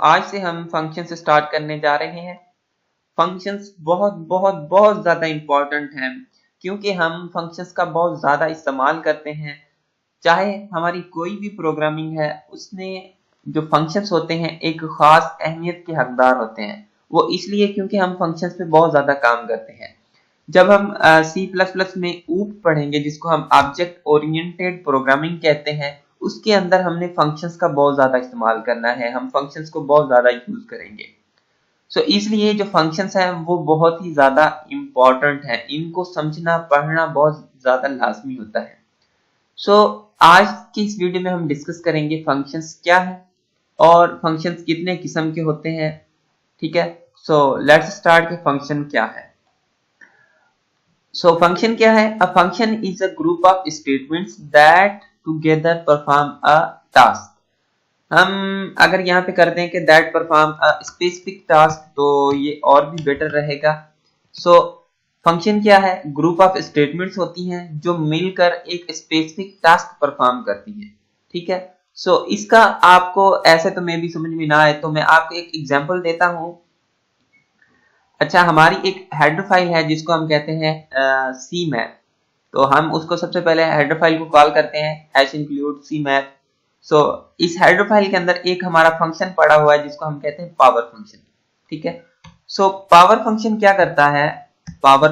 आज से हम फंक्शन से स्टार्ट करने जा रहे हैं। फंक्शंस बहुत बहुत बहुत ज़्यादा इम्पॉर्टेंट हैं क्योंकि हम फंक्शंस का बहुत ज़्यादा इस्तेमाल करते हैं। चाहे हमारी कोई भी प्रोग्रामिंग है उसमें जो फंक्शंस होते हैं एक ख़ास अहमियत के हकदार होते हैं। वो इसलिए क्योंकि हम फंक्शंस पे बहुत ज़्यादा काम करते हैं। जब हम C++ में ऊप पढ़ेंगे जिसको हम ऑब्जेक्ट ओरिएंटेड प्रोग्रामिंग कहते हैं, उसके अंदर हमने फंक्शंस का बहुत ज़्यादा इस्तेमाल करना है। हम फंक्शंस को बहुत ज़्यादा यूज़ करेंगे। इसलिए जो फंक्शंस हैं वो बहुत ही ज़्यादा इम्पॉर्टेंट हैं। इनको समझना पढ़ना बहुत ज़्यादा लाजमी होता है। आज की इस वीडियो में हम डिस्कस करेंगे फंक्शंस क्या है और फंक्शंस कितने किस्म के होते हैं। ठीक है, लेट्स स्टार्ट के फंक्शन क्या है। फंक्शन क्या है? A function is a group of statements that together perform a task. हम अगर यहाँ पे करते हैं कि that perform a specific task तो ये और भी बेटर रहेगा। फंक्शन क्या है? ग्रुप ऑफ स्टेटमेंट्स होती हैं जो मिलकर एक स्पेसिफिक टास्क परफॉर्म करती हैं। ठीक है, इसका आपको ऐसे तो मैं भी समझ में ना आए तो मैं आपको एक एग्जांपल देता हूँ। अच्छा, हमारी एक हेडर फाइल है जिसको हम कहते हैं CMath। तो हम उसको सबसे पहले हेडर फाइल को कॉल करते हैं #include CMath। इस हेडर फाइल के अंदर एक हमारा फंक्शन पड़ा हुआ है जिसको हम कहते हैं पावर फंक्शन। ठीक है, पावर फंक्शन क्या करता है? पावर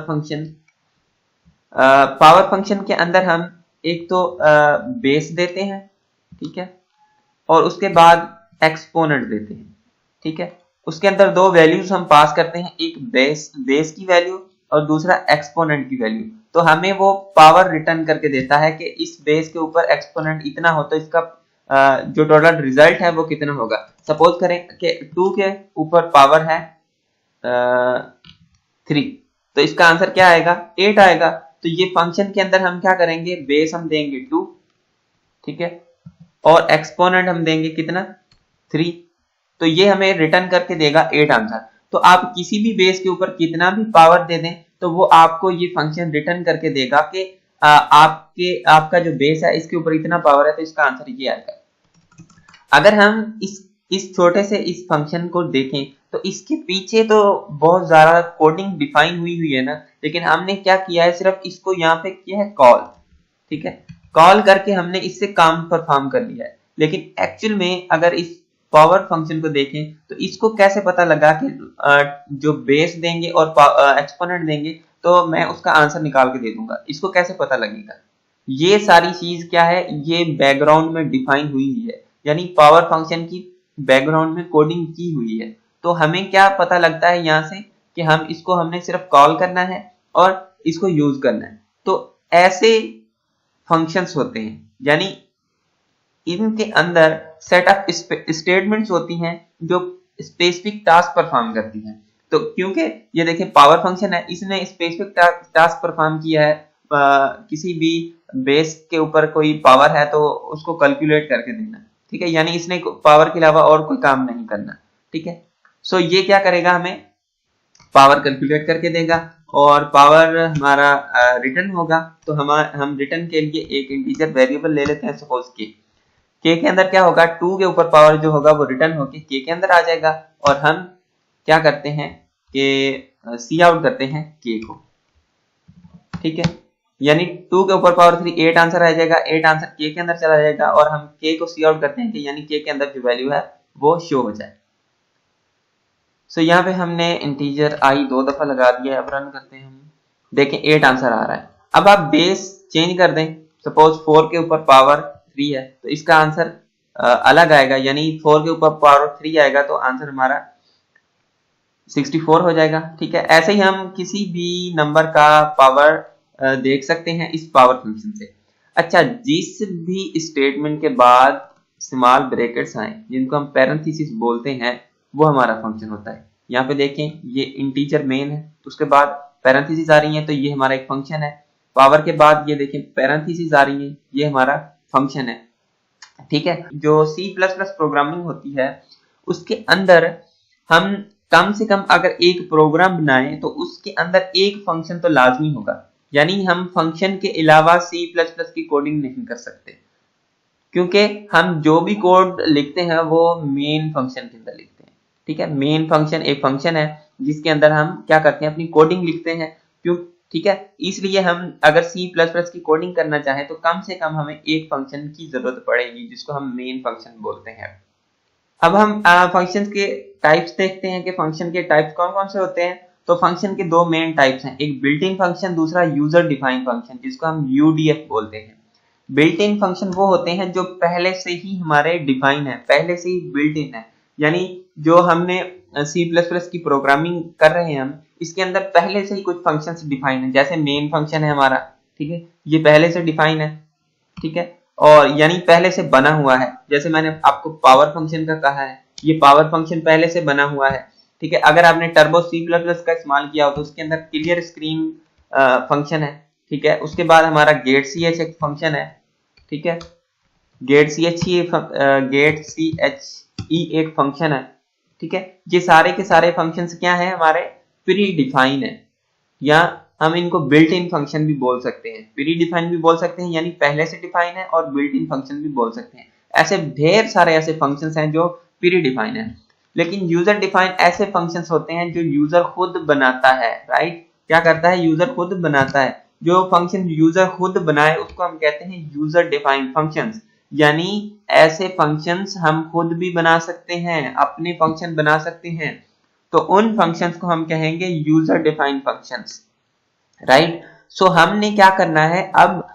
फंक्शन के अंदर हम एक तो बेस देते हैं, ठीक है, और उसके बाद एक्सपोनेंट देते हैं। ठीक है, उसके अंदर दो वैल्यूज हम पास करते हैं, एक बेस की वैल्यू और दूसरा एक्सपोनेंट की वैल्यू। तो हमें वो पावर रिटर्न करके देता है कि इस बेस के ऊपर एक्सपोनेंट इतना हो तो इसका जो टोटल रिजल्ट है वो कितना होगा। सपोज करें कि 2 के ऊपर पावर है 3, तो इसका आंसर क्या आएगा? 8 आएगा। तो ये फंक्शन के अंदर हम क्या करेंगे? बेस हम देंगे 2, ठीक है, और एक्सपोनेंट हम देंगे कितना? 3। तो ये हमें रिटर्न करके देगा 8 आंसर। तो आप किसी भी बेस के ऊपर कितना भी पावर दे दें तो वो आपको ये फंक्शन रिटर्न करके देगा कि आपका जो बेस है इसके ऊपर इतना पावर है तो इसका आंसर ये आएगा। अगर हम इस छोटे से इस फंक्शन को देखें तो इसके पीछे तो बहुत ज्यादा कोडिंग डिफाइन हुई है ना, लेकिन हमने क्या किया है, सिर्फ इसको यहाँ पे किया है कॉल। ठीक है, कॉल करके हमने इससे काम परफॉर्म कर लिया है। लेकिन एक्चुअल में अगर इस पावर फंक्शन को देखें तो इसको कैसे पता लगा कि जो बेस देंगे और एक्सपोनेंट देंगे तो मैं उसका आंसर निकाल के दे दूंगा। इसको कैसे पता लगेगा? ये सारी चीज क्या है, ये बैकग्राउंड में डिफाइन हुई है, यानी पावर फंक्शन की बैकग्राउंड में कोडिंग की हुई है। तो हमें क्या पता लगता है यहाँ से कि हमने सिर्फ कॉल करना है और इसको यूज करना है। तो ऐसे फंक्शंस होते हैं, यानी इनके अंदर सेट ऑफ स्टेटमेंट्स होती हैं जो स्पेसिफिक टास्क परफॉर्म करती हैं। तो क्योंकि ये देखिए पावर फंक्शन है, इसने स्पेसिफिक टास्क परफॉर्म किया है। किसी भी बेस के ऊपर कोई पावर है तो उसको कैलकुलेट करके देना। ठीक है, यानी इसने पावर के अलावा और कोई काम नहीं करना। ठीक है, ये क्या करेगा? हमें पावर कैलकुलेट करके देगा और पावर हमारा रिटर्न होगा। तो हम रिटर्न के लिए एक इंटीजर वेरिएबल ले लेते हैं, सपोज के अंदर क्या होगा? 2 के ऊपर पावर जो होगा वो रिटर्न होके के अंदर आ जाएगा और हम क्या करते हैं कि सी आउट करते हैं के को। ठीक है, यानी 2 के ऊपर पावर 3 8 आंसर आ जाएगा। 8 आंसर के अंदर चला जाएगा और हम के को सी आउट करते हैं कि यानी के अंदर जो वैल्यू है वो शो हो जाए। यहाँ पे हमने इंटीजर आई 2 दफा लगा दिया है। अब रन करते हैं, हम देखें 8 आंसर आ रहा है। अब आप बेस चेंज कर दें, सपोज 4 के ऊपर पावर 3 है तो इसका आंसर अलग आएगा, यानी 4 के ऊपर पावर 3 आएगा तो आंसर हमारा 64 हो जाएगा। ठीक है, ऐसे ही हम किसी भी नंबर का पावर देख सकते हैं इस पावर फंक्शन से। अच्छा, जिस भी स्टेटमेंट के बाद स्मॉल ब्रैकेट्स आए जिनको हम पैरेंथेसिस बोलते हैं वो हमारा फंक्शन होता है। यहाँ पे देखें ये इंटीजर मेन है तो उसके बाद पैरेंथेसिस आ रही है तो ये हमारा एक फंक्शन है। पावर के बाद ये देखें पैरेंथेसिस आ रही है, ये हमारा फंक्शन है। ठीक है, जो C++ प्रोग्रामिंग होती है उसके अंदर हम कम से कम अगर एक प्रोग्राम बनाएं तो उसके अंदर एक फंक्शन तो लाजमी होगा, यानी हम फंक्शन के अलावा C++ की कोडिंग नहीं कर सकते। क्योंकि हम जो भी कोड लिखते हैं वो मेन फंक्शन के अंदर लिखते हैं। ठीक है, मेन फंक्शन एक फंक्शन है जिसके अंदर हम क्या करते हैं, अपनी कोडिंग लिखते हैं। क्यों? ठीक है, इसलिए हम अगर C++ की कोडिंग करना चाहें तो कम से कम हमें एक फंक्शन की जरूरत पड़ेगी जिसको हम मेन फंक्शन बोलते हैं। अब हम फंक्शन के टाइप्स देखते हैं कि फंक्शन के टाइप्स कौन कौन से होते हैं। तो फंक्शन के दो मेन टाइप्स हैं, एक बिल्ट इन फंक्शन, दूसरा यूजर डिफाइंड फंक्शन जिसको हम UDF बोलते हैं। बिल्ट इन फंक्शन वो होते हैं जो पहले से ही हमारे डिफाइन है, पहले से ही बिल्ट इन है, यानी जो हमने C++ की प्रोग्रामिंग कर रहे हैं हम, इसके अंदर पहले से ही कुछ फंक्शंस डिफाइन है। जैसे मेन फंक्शन है हमारा, ठीक है, ये पहले से डिफाइन है। ठीक है, और यानी पहले से बना हुआ है। जैसे मैंने आपको पावर फंक्शन का कहा है, ये पावर फंक्शन पहले से बना हुआ है। ठीक है, अगर आपने टर्बो C++ का इस्तेमाल किया हो तो उसके अंदर क्लियर स्क्रीन फंक्शन है। ठीक है, उसके बाद हमारा गेट ch एक फंक्शन है। ठीक है, गेट ch एक फंक्शन है। ठीक है, ये सारे के सारे फंक्शंस क्या है, हमारे प्री डिफाइन है, या हम इनको बिल्ट इन फंक्शन भी बोल सकते हैं, प्री डिफाइन भी बोल सकते हैं, यानी पहले से डिफाइन है, और बिल्ट इन फंक्शन भी बोल सकते हैं। ऐसे ढेर सारे ऐसे फंक्शंस हैं जो प्री डिफाइन है। लेकिन यूजर डिफाइन ऐसे फंक्शंस होते हैं जो यूजर खुद बनाता है। राइट, क्या करता है, यूजर खुद बनाता है। जो फंक्शन यूजर खुद बनाए उसको हम कहते हैं यूजर डिफाइंड फंक्शंस। यानी ऐसे फंक्शंस हम खुद भी बना सकते हैं, अपने फंक्शन बना सकते हैं, तो उन फंक्शंस को हम कहेंगे यूजर डिफाइंड फंक्शंस। राइट, सो हमने क्या करना है अब,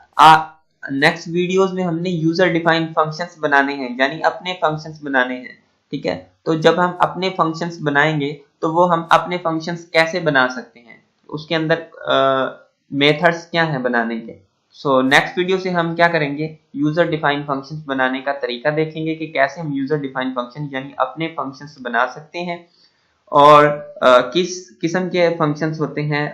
नेक्स्ट वीडियोस में हमने यूजर डिफाइंड फंक्शंस बनाने हैं, यानी अपने फंक्शंस बनाने हैं। ठीक है, तो जब हम अपने फंक्शंस बनाएंगे तो वो हम अपने फंक्शंस कैसे बना सकते हैं, उसके अंदर मेथड्स क्या हैं बनाने के। सो नेक्स्ट वीडियो से हम क्या करेंगे, यूजर डिफाइंड फंक्शंस बनाने का तरीका देखेंगे कि कैसे हम यूजर डिफाइंड फंक्शन यानी अपने फंक्शंस बना सकते हैं, और किस किस्म के फंक्शंस होते हैं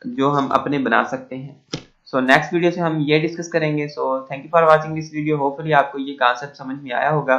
जो हम अपने बना सकते हैं। सो नेक्स्ट वीडियो से हम ये डिस्कस करेंगे। So thank you for watching this video, hopefully आपको ये कॉन्सेप्ट समझ में आया होगा।